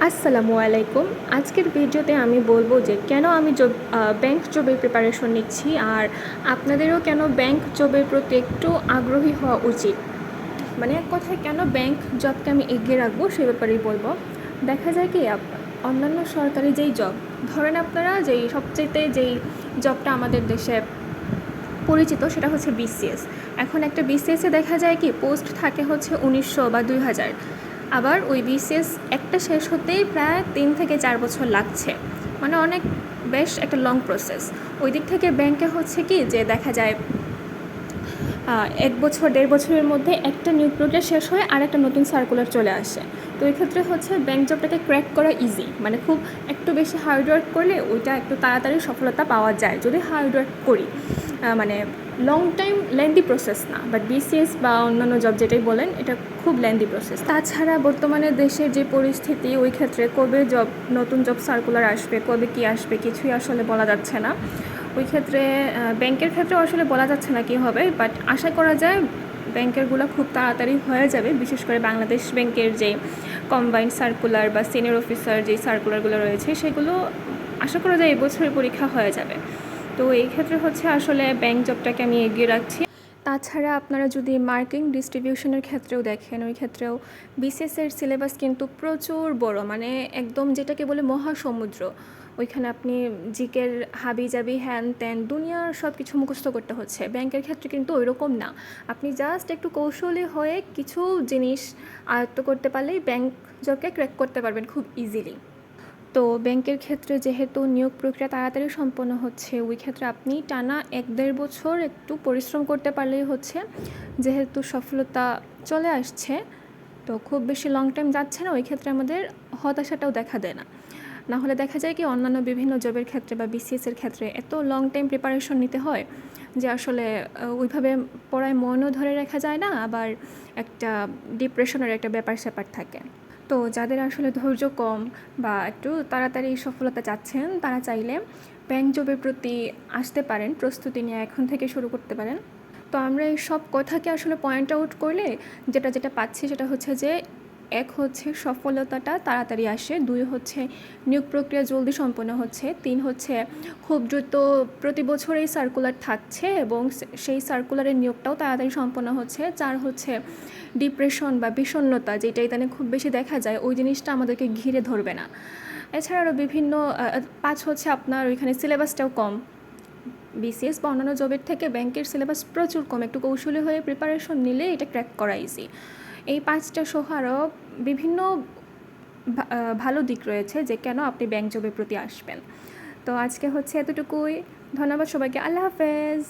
আসসালামু আলাইকুম। আজকের ভিডিওতে আমি বলবো যে কেন আমি ব্যাংক জবের প্রিপারেশন নিচ্ছি আর আপনাদেরও কেন ব্যাংক জবের প্রতি একটু আগ্রহী হওয়া উচিত। মানে এক কথায় কেন ব্যাংক জবকে আমি এগিয়ে রাখবো সে ব্যাপারেই বলবো। দেখা যায় কি অন্যান্য সরকারি যেই জব, ধরেন আপনারা যেই জবটা আমাদের দেশে পরিচিত সেটা হচ্ছে বিসিএস। এখন একটা বিসিএসে দেখা যায় কি পোস্ট থাকে হচ্ছে 1900 বা 2000, আবার ওই বিসিএস একটা শেষ হতেই প্রায় 3 থেকে 4 বছর লাগছে, মানে অনেক বেশ একটা লং প্রসেস। ওই দিক থেকে ব্যাংকে হচ্ছে কি যে দেখা যায় 1 বছর 1.5 বছরের মধ্যে একটা নিয়োগ প্রক্রিয়া শেষ হয়ে আর একটা নতুন সার্কুলার চলে আসে। তো এই ক্ষেত্রে হচ্ছে ব্যাংক জবটাকে ক্র্যাক করা ইজি, মানে খুব একটু বেশি হার্ডওয়ার্ক করলে ওইটা একটু তাড়াতাড়ি সফলতা পাওয়া যায় যদি হার্ডওয়ার্ক করি। মানে লং টাইম লেন্দি প্রসেস না, বাট বিসিএস বা অন্যান্য জব যেটাই বলেন এটা খুব লেন্দি প্রসেস। তাছাড়া বর্তমানে দেশের যে পরিস্থিতি, ওই ক্ষেত্রে কবে নতুন জব সার্কুলার আসবে, কবে কি আসবে কিছুই আসলে বলা যাচ্ছে না। ওই ক্ষেত্রে ব্যাংকের ক্ষেত্রে আসলে বলা যাচ্ছে না কী হবে, বাট আশা করা যায় ব্যাংকেরগুলো খুব তাড়াতাড়ি হয়ে যাবে। বিশেষ করে বাংলাদেশ ব্যাংকের যে কম্বাইন্ড সার্কুলার বা সিনিয়র অফিসার যেই সার্কুলারগুলো রয়েছে সেগুলো আশা করা যায় এই বছরের পরীক্ষা হয়ে যাবে। তো এই ক্ষেত্রে হচ্ছে আসলে ব্যাংক জবটাকে আমি এগিয়ে রাখছি। তাছাড়া আপনারা যদি মার্কেটিং ডিস্ট্রিবিউশনের ক্ষেত্রেও দেখেন, ওই ক্ষেত্রেও বিসিএসের সিলেবাস কিন্তু প্রচুর বড়, মানে একদম যেটাকে বলে মহাসমুদ্র। ওইখানে আপনি জিকের হাবি জাবি হ্যান ত্যান দুনিয়ার সব কিছু মুখস্থ করতে হচ্ছে। ব্যাংকের ক্ষেত্রে কিন্তু ওই রকম না, আপনি জাস্ট একটু কৌশলী হয়ে কিছু জিনিস আয়ত্ত করতে পারলেই ব্যাংক জবকে ক্র্যাক করতে পারবেন খুব ইজিলি। তো ব্যাংকের ক্ষেত্রে যেহেতু নিয়োগ প্রক্রিয়া তাড়াতাড়ি সম্পন্ন হচ্ছে, ওই ক্ষেত্রে আপনি টানা 1-1.5 বছর একটু পরিশ্রম করতে পারলেই হচ্ছে, যেহেতু সফলতা চলে আসছে, তো খুব বেশি লং টাইম যাচ্ছে না, ওই ক্ষেত্রে আমাদের হতাশাটাও দেখা দেয় না। না হলে দেখা যায় কি অন্যান্য বিভিন্ন জবের ক্ষেত্রে বা বিসিএসের ক্ষেত্রে এত লং টাইম প্রিপারেশন নিতে হয় যে আসলে ওইভাবে পড়ায় মনও ধরে রাখা যায় না, আবার একটা ডিপ্রেশনের একটা ব্যাপার স্যাপার থাকে। তো যাদের আসলে ধৈর্য কম বা একটু তাড়াতাড়ি সফলতা চাচ্ছেন, তারা চাইলে ব্যাংক জবের প্রতি আসতে পারেন, প্রস্তুতি নিয়ে এখন থেকে শুরু করতে পারেন। তো আমরা এই সব কথাকে আসলে পয়েন্ট আউট করলে যেটা পাচ্ছি সেটা হচ্ছে যে, 1 হচ্ছে সফলতাটা তাড়াতাড়ি আসে, 2 হচ্ছে নিয়োগ প্রক্রিয়া জলদি সম্পন্ন হচ্ছে, 3 হচ্ছে খুব দ্রুত প্রতি বছরেই সার্কুলার থাকছে এবং সেই সার্কুলারের নিয়োগটাও তাড়াতাড়ি সম্পন্ন হচ্ছে, 4 হচ্ছে ডিপ্রেশন বা বিষণ্ণতা যেটা ইদানিং খুব বেশি দেখা যায়, ওই জিনিসটা আমাদেরকে ঘিরে ধরবে না। এছাড়া আরও বিভিন্ন 5 হচ্ছে আপনার ওইখানে সিলেবাসটাও কম। বিসিএস বা অন্যান্য জবের থেকে ব্যাংকের সিলেবাস প্রচুর কম, একটু কৌশলী হয়ে প্রিপারেশন নিলে এটা ক্র্যাক করা ইজি। এই 5টা সহ আরও বিভিন্ন ভালো দিক রয়েছে যে কেন আপনি ব্যাংক জবের প্রতি আসবেন। তো আজকে হচ্ছে এতটুকুই। ধন্যবাদ সবাইকে। আল্লাহ হাফেজ।